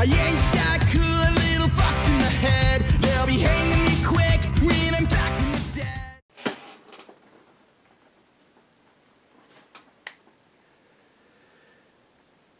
I ain't that cool, a little fucked in the head. They'll be hanging me quick when I'm back from the dead.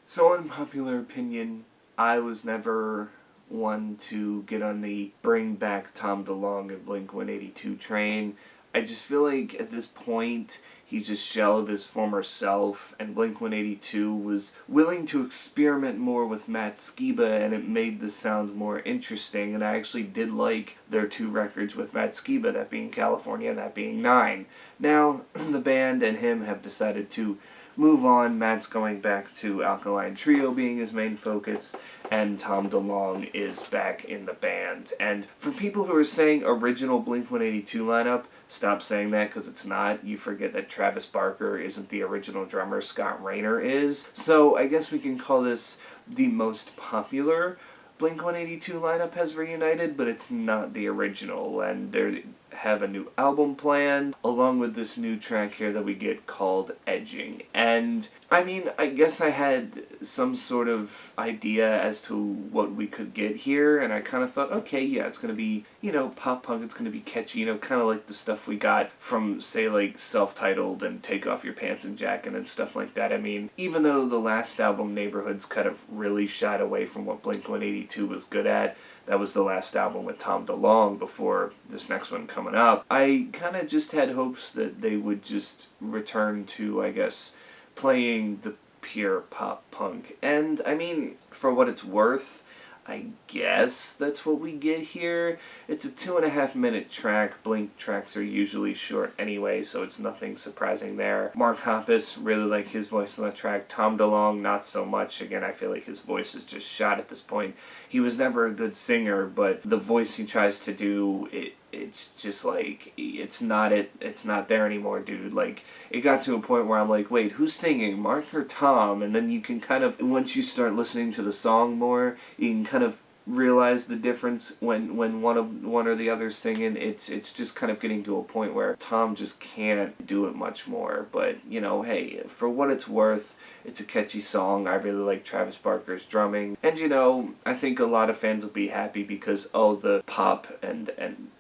So, unpopular opinion, I was never one to get on the bring back Tom DeLonge and Blink-182 train. I just feel like at this point he's a shell of his former self, and Blink-182 was willing to experiment more with Matt Skiba, and it made the sound more interesting, and I actually did like their two records with Matt Skiba, that being California and that being 9. Now, the band and him have decided to move on. Matt's going back to Alkaline Trio being his main focus, and Tom DeLonge is back in the band. And for people who are saying original Blink-182 lineup, stop saying that because it's not. You forget that Travis Barker isn't the original drummer, Scott Rayner is. So I guess we can call this the most popular Blink-182 lineup has reunited, but it's not the original, and they have a new album planned, along with this new track here that we get called Edging. And, I mean, I guess I had some sort of idea as to what we could get here, and I kind of thought, okay, yeah, it's going to be, you know, pop-punk, it's going to be catchy, you know, kind of like the stuff we got from, say, like, Self-Titled and Take Off Your Pants and Jacket and stuff like that. I mean, even though the last album, Neighborhoods, kind of really shied away from what Blink-182 was good at, that was the last album with Tom DeLonge before this next one coming up, I kind of just had hopes that they would just return to, I guess, playing the pure pop punk. And, I mean, for what it's worth, I guess that's what we get here. It's a 2.5-minute track. Blink tracks are usually short anyway, so it's nothing surprising there. Mark Hoppus, really like his voice on the track. Tom DeLonge, not so much. Again, I feel like his voice is just shot at this point. He was never a good singer, but the voice he tries to do, it's just like, it's not there anymore, dude. Like, it got to a point where I'm like, wait, who's singing, Mark or Tom? And then you can kind of, once you start listening to the song more, you can kind of realize the difference when one or the other's singing. It's just kind of getting to a point where Tom just can't do it much more. But, you know, hey, for what it's worth, it's a catchy song. I really like Travis Barker's drumming. And, you know, I think a lot of fans will be happy because, oh, the pop and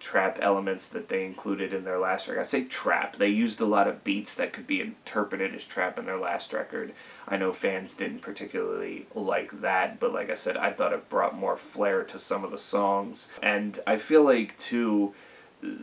trap elements that they included in their last record. I say trap. They used a lot of beats that could be interpreted as trap in their last record. I know fans didn't particularly like that, but like I said, I thought it brought more flair to some of the songs. And I feel like, too,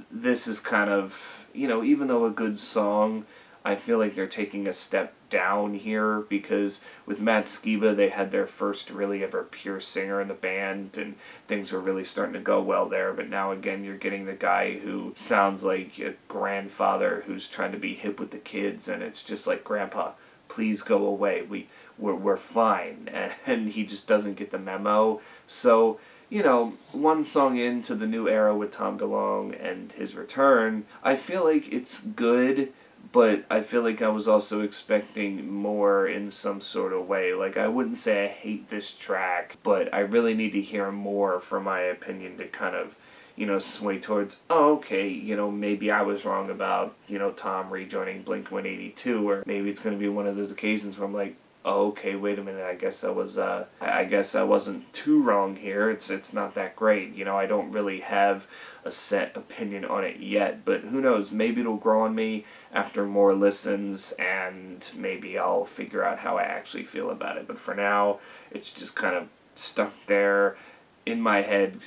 this is kind of, you know, even though a good song, I feel like they're taking a step down here, because with Matt Skiba, they had their first really ever pure singer in the band, and things were really starting to go well there. But now again, you're getting the guy who sounds like a grandfather who's trying to be hip with the kids, and it's just like, Grandpa, please go away. We're fine. And he just doesn't get the memo. So, you know, one song into the new era with Tom DeLonge and his return, I feel like it's good, but I feel like I was also expecting more in some sort of way. Like, I wouldn't say I hate this track, but I really need to hear more for my opinion to kind of, you know, sway towards, oh, okay, you know, maybe I was wrong about, you know, Tom rejoining Blink-182, or maybe it's going to be one of those occasions where I'm like, oh, okay, wait a minute, I guess I wasn't too wrong here. It's not that great. You know, I don't really have a set opinion on it yet, but who knows, maybe it'll grow on me after more listens, and maybe I'll figure out how I actually feel about it. But for now, it's just kind of stuck there in my head,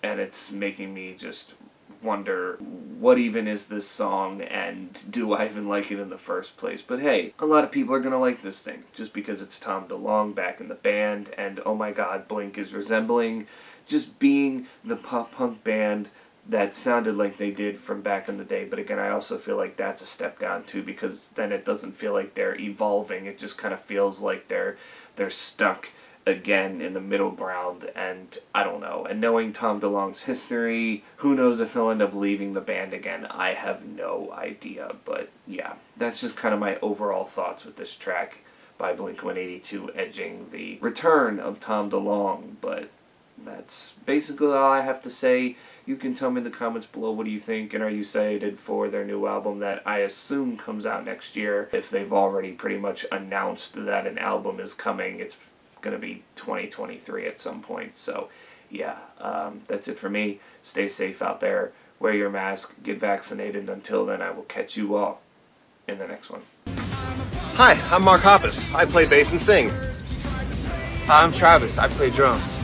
and it's making me just wonder, what even is this song, and do I even like it in the first place? But hey, a lot of people are going to like this thing just because it's Tom DeLonge back in the band, and oh my god, Blink is resembling just being the pop-punk band that sounded like they did from back in the day. But again, I also feel like that's a step down too, because then it doesn't feel like they're evolving. It just kind of feels like they're stuck again in the middle ground, and I don't know. And knowing Tom DeLonge's history, who knows if he'll end up leaving the band again? I have no idea. But yeah, that's just kind of my overall thoughts with this track by Blink-182, Edging, the return of Tom DeLonge. But that's basically all I have to say. You can tell me in the comments below, what do you think, and are you excited for their new album that I assume comes out next year? If they've already pretty much announced that an album is coming, it's going to be 2023 at some point. So, yeah, that's it for me. Stay safe out there. Wear your mask. Get vaccinated. Until then, I will catch you all in the next one. Hi, I'm Mark Hoppus. I play bass and sing. I'm Travis. I play drums.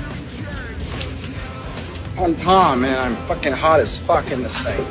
I'm Tom, man. I'm fucking hot as fuck in this thing.